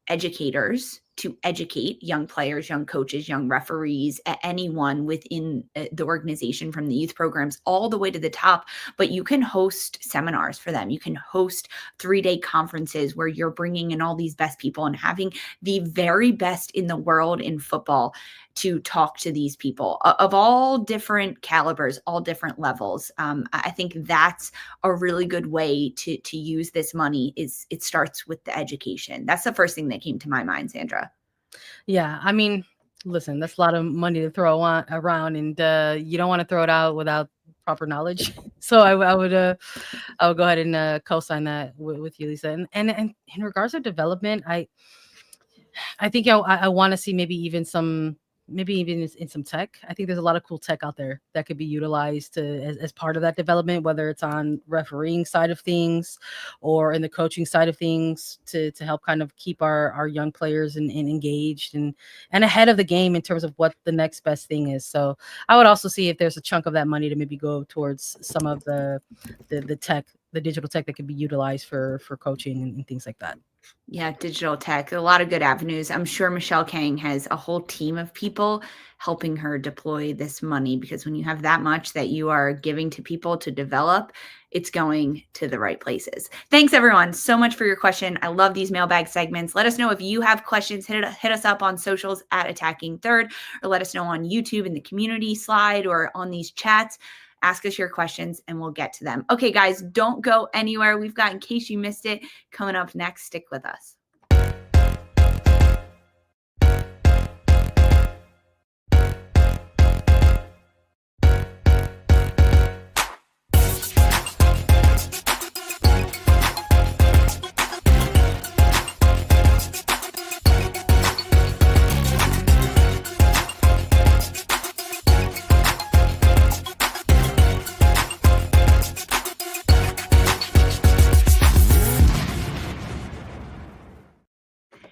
educators to educate young players, young coaches, young referees, anyone within the organization, from the youth programs all the way to the top. But you can host seminars for them. You can host 3-day conferences where you're bringing in all these best people and having the very best in the world in football to talk to these people of all different calibers, all different levels. I think that's a really good way to use this money. Is it starts with the education. That's the first thing that came to my mind, Sandra. Yeah, I mean, listen, that's a lot of money to throw around, and you don't want to throw it out without proper knowledge. So I would go ahead and co-sign that with you, Lisa. And in regards to development, I think I want to see maybe even in some tech. I think there's a lot of cool tech out there that could be utilized as part of that development, whether it's on refereeing side of things or in the coaching side of things to help kind of keep our young players and engaged and ahead of the game in terms of what the next best thing is. So I would also see if there's a chunk of that money to maybe go towards some of the tech, the digital tech that could be utilized for coaching and things like that. Yeah, digital tech, a lot of good avenues. I'm sure Michele Kang has a whole team of people helping her deploy this money, because when you have that much that you are giving to people to develop, it's going to the right places. Thanks, everyone, so much for your question. I love these mailbag segments. Let us know if you have questions. Hit us up on socials at Attacking Third, or let us know on YouTube in the community slide or on these chats. Ask us your questions and we'll get to them. Okay, guys, don't go anywhere. We've got In Case You Missed It coming up next. Stick with us.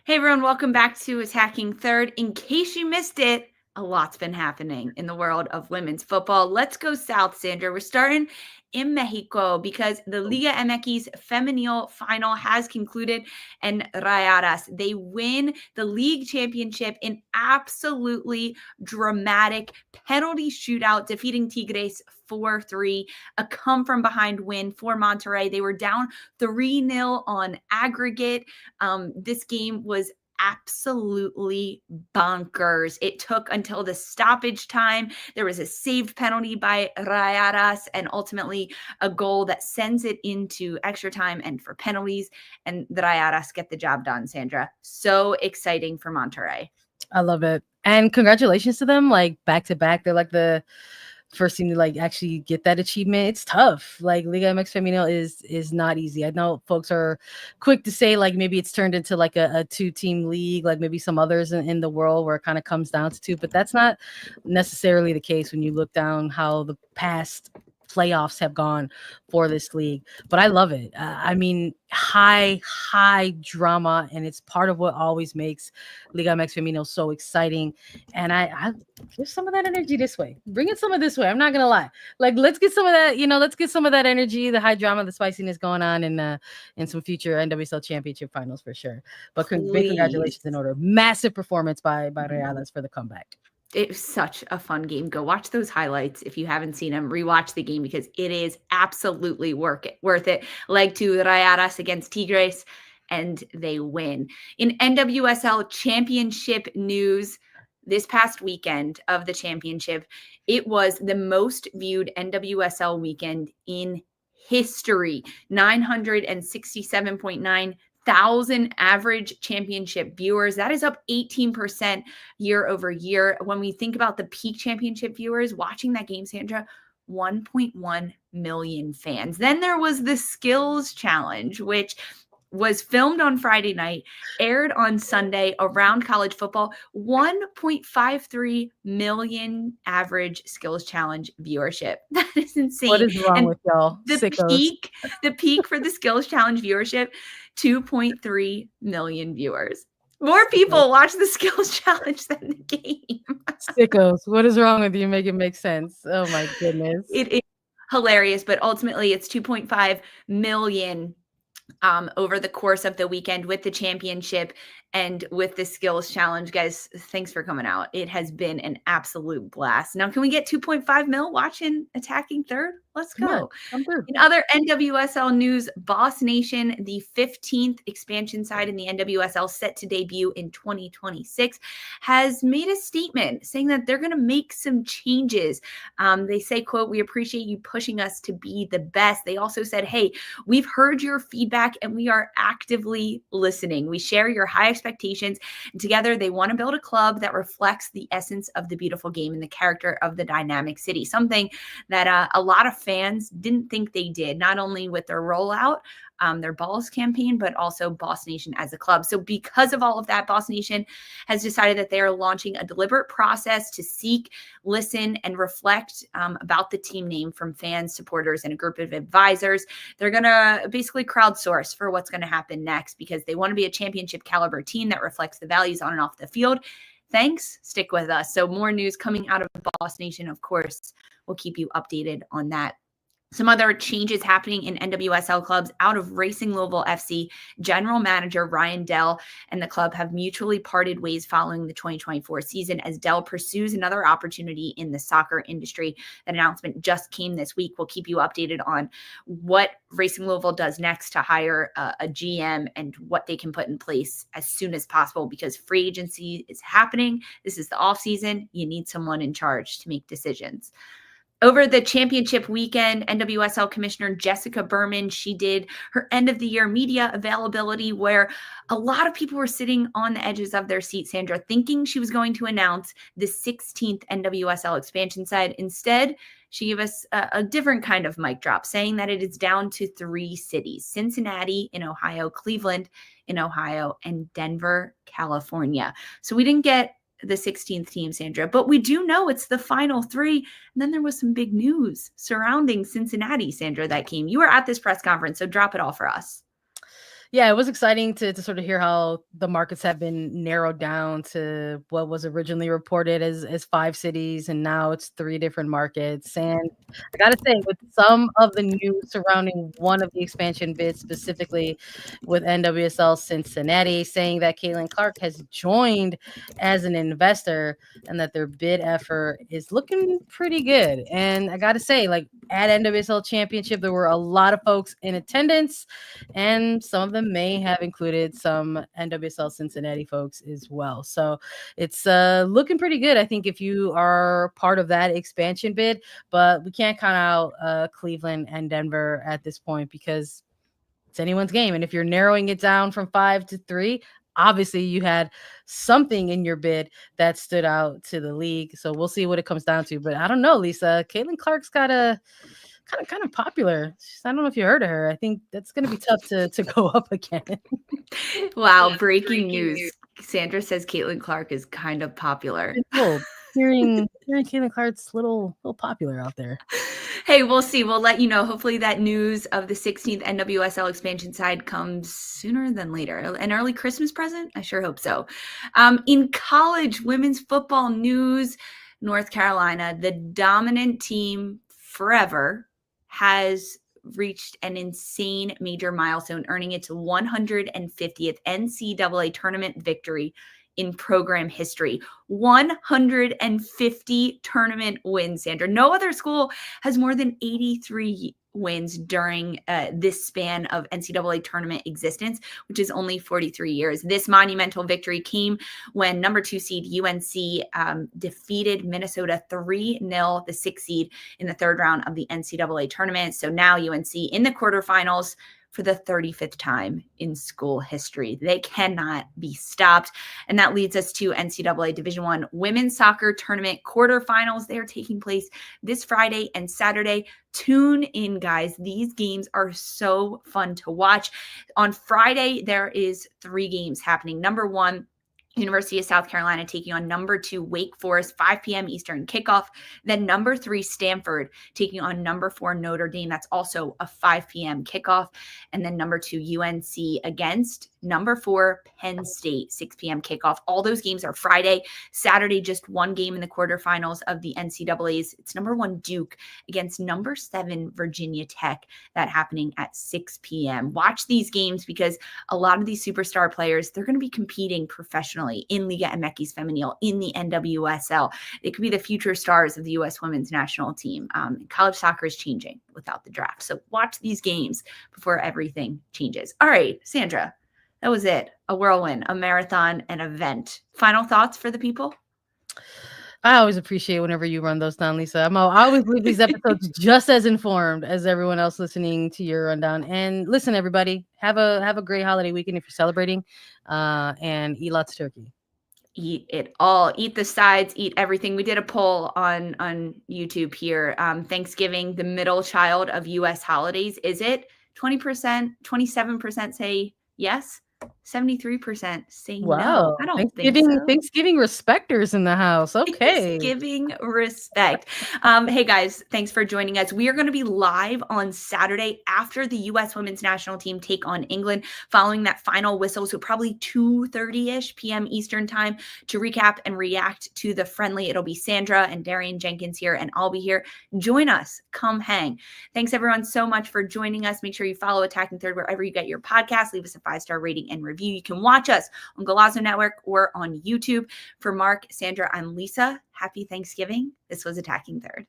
Hey everyone, welcome back to Attacking Third. In case you missed it, A lot's been happening in the world of women's football. Let's go south, Sandra. We're starting in Mexico because the Liga MX Femenil final has concluded, and Rayadas, they win the league championship in absolutely dramatic penalty shootout, defeating Tigres 4-3, a come-from-behind win for Monterrey. They were down 3-0 on aggregate. This game was absolutely bonkers. It took until the stoppage time. There was a saved penalty by Rayadas and ultimately a goal that sends it into extra time and for penalties. And the Rayadas get the job done, Sandra. So exciting for Monterrey. I love it. And congratulations to them. Like back to back. They're like the first team to like actually get that achievement. It's tough. Like Liga MX Femenil is not easy. I know folks are quick to say like maybe it's turned into like a 2-team league, like maybe some others in the world where it kind of comes down to 2, but that's not necessarily the case when you look down how the past playoffs have gone for this league. But I love it. I mean, high drama, and it's part of what always makes Liga MX Femenil so exciting. And I give some of that energy this way. Bring it some of this way. I'm not gonna lie. Like, let's get some of that, let's get some of that energy, the high drama, the spiciness going on in some future NWSL championship finals for sure. But big congratulations in order. Massive performance by Rayadas for the comeback. It was such a fun game. Go watch those highlights if you haven't seen them. Rewatch the game because it is absolutely worth it. Leg 2 Rayadas against Tigres, and they win. In NWSL championship news, this past weekend of the championship, it was the most viewed NWSL weekend in history. 967.9 thousand average championship viewers. That is up 18% year over year. When we think about the peak championship viewers watching that game, Sandra, 1.1 million fans. Then there was the skills challenge, which was filmed on Friday night, aired on Sunday around college football. 1.53 million average skills challenge viewership. That is insane. What is wrong with y'all? The peak for the skills challenge viewership, 2.3 million viewers. More people watch the skills challenge than the game. Sickos. What is wrong with you? Make it make sense. Oh my goodness. It is hilarious, but ultimately it's 2.5 million over the course of the weekend with the championship and with the skills challenge. Guys, thanks for coming out. It has been an absolute blast. Now, can we get 2.5 mil watching attacking third? Let's go. In other NWSL news, BOS Nation, the 15th expansion side in the NWSL set to debut in 2026, has made a statement saying that they're going to make some changes. They say, quote, "We appreciate you pushing us to be the best." They also said, "Hey, we've heard your feedback and we are actively listening. We share your high expectations." And together, they want to build a club that reflects the essence of the beautiful game and the character of the dynamic city, something that a lot of fans didn't think they did, not only with their rollout, their balls campaign, but also BOS Nation as a club. So because of all of that, BOS Nation has decided that they are launching a deliberate process to seek, listen, and reflect about the team name from fans, supporters, and a group of advisors. They're going to basically crowdsource for what's going to happen next because they want to be a championship caliber team that reflects the values on and off the field. Thanks. Stick with us. So more news coming out of BOS Nation, of course. We'll keep you updated on that. Some other changes happening in NWSL clubs out of Racing Louisville FC. General manager Ryan Dell and the club have mutually parted ways following the 2024 season as Dell pursues another opportunity in the soccer industry. That announcement just came this week. We'll keep you updated on what Racing Louisville does next to hire a GM and what they can put in place as soon as possible because free agency is happening. This is the off season. You need someone in charge to make decisions. Over the championship weekend, NWSL Commissioner Jessica Berman, she did her end of the year media availability where a lot of people were sitting on the edges of their seat, Sandra, thinking she was going to announce the 16th NWSL expansion side. Instead, she gave us a different kind of mic drop, saying that it is down to 3 cities: Cincinnati in Ohio, Cleveland in Ohio, and Denver, California. So we didn't get the 16th team, Sandra, but we do know it's the final 3. And then there was some big news surrounding Cincinnati, Sandra, that came. You were at this press conference, so drop it all for us. Yeah, it was exciting to sort of hear how the markets have been narrowed down to what was originally reported as 5 cities, and now it's 3 different markets. And I gotta say, with some of the news surrounding one of the expansion bids, specifically with NWSL Cincinnati, saying that Caitlin Clark has joined as an investor and that their bid effort is looking pretty good. And I gotta say, like, at NWSL Championship, there were a lot of folks in attendance, and some of them may have included some NWSL Cincinnati folks as well. So it's looking pretty good, I think, if you are part of that expansion bid. But we can't count out Cleveland and Denver at this point because it's anyone's game. And if you're narrowing it down from 5 to 3, obviously you had something in your bid that stood out to the league. So we'll see what it comes down to. But I don't know, Lisa. Caitlin Clark's got a kind of popular. I don't know if you heard of her. I think that's going to be tough to go up again. Wow, breaking news. Sandra says Caitlin Clark is kind of popular. Hearing Caitlin Clark's little popular out there. Hey, we'll see. We'll let you know. Hopefully that news of the 16th NWSL expansion side comes sooner than later. An early Christmas present? I sure hope so. In college women's football news, North Carolina, the dominant team forever, has reached an insane major milestone, earning its 150th NCAA tournament victory in program history. 150 tournament wins, Sandra. No other school has more than 83 wins during this span of NCAA tournament existence, which is only 43 years. This monumental victory came when number 2 seed UNC defeated Minnesota 3-0, the 6th seed, in the 3rd round of the NCAA tournament. So now UNC in the quarterfinals for the 35th time in school history. They cannot be stopped. And that leads us to NCAA Division I Women's Soccer Tournament quarterfinals. They are taking place this Friday and Saturday. Tune in, guys. These games are so fun to watch. On Friday, there is 3 games happening. Number 1, University of South Carolina taking on number 2 Wake Forest, 5 p.m. Eastern kickoff. Then number 3 Stanford taking on number 4 Notre Dame. That's also a 5 p.m. kickoff. And then number 2 UNC against number 4 Penn State, 6 p.m. kickoff. All those games are Friday. Saturday, just 1 game in the quarterfinals of the NCAAs. It's number 1 Duke against number 7 Virginia Tech. That happening at 6 p.m. Watch these games because a lot of these superstar players, they're going to be competing professionally in Liga MX Femenil, in the NWSL. They could be the future stars of the U.S. women's national team. College soccer is changing without the draft. So watch these games before everything changes. All right, Sandra, that was it. A whirlwind, a marathon, an event. Final thoughts for the people? I always appreciate whenever you run those down, Lisa. I always leave these episodes just as informed as everyone else listening to your rundown. And listen, everybody, have a great holiday weekend if you're celebrating, and eat lots of turkey. Eat it all. Eat the sides. Eat everything. We did a poll on YouTube here. Thanksgiving, the middle child of U.S. holidays. Is it 20%? 27% say yes. 73% say no. I don't think so. Thanksgiving respecters in the house. Okay. Thanksgiving respect. Hey guys, thanks for joining us. We are going to be live on Saturday after the U.S. women's national team take on England, following that final whistle. So probably 2:30-ish p.m. Eastern time to recap and react to the friendly. It'll be Sandra and Darian Jenkins here, and I'll be here. Join us. Come hang. Thanks everyone so much for joining us. Make sure you follow Attacking Third wherever you get your podcast. Leave us a 5-star rating and review. You can watch us on Golazo Network or on YouTube. For Mark, Sandra, I'm Lisa. Happy Thanksgiving. This was Attacking Third.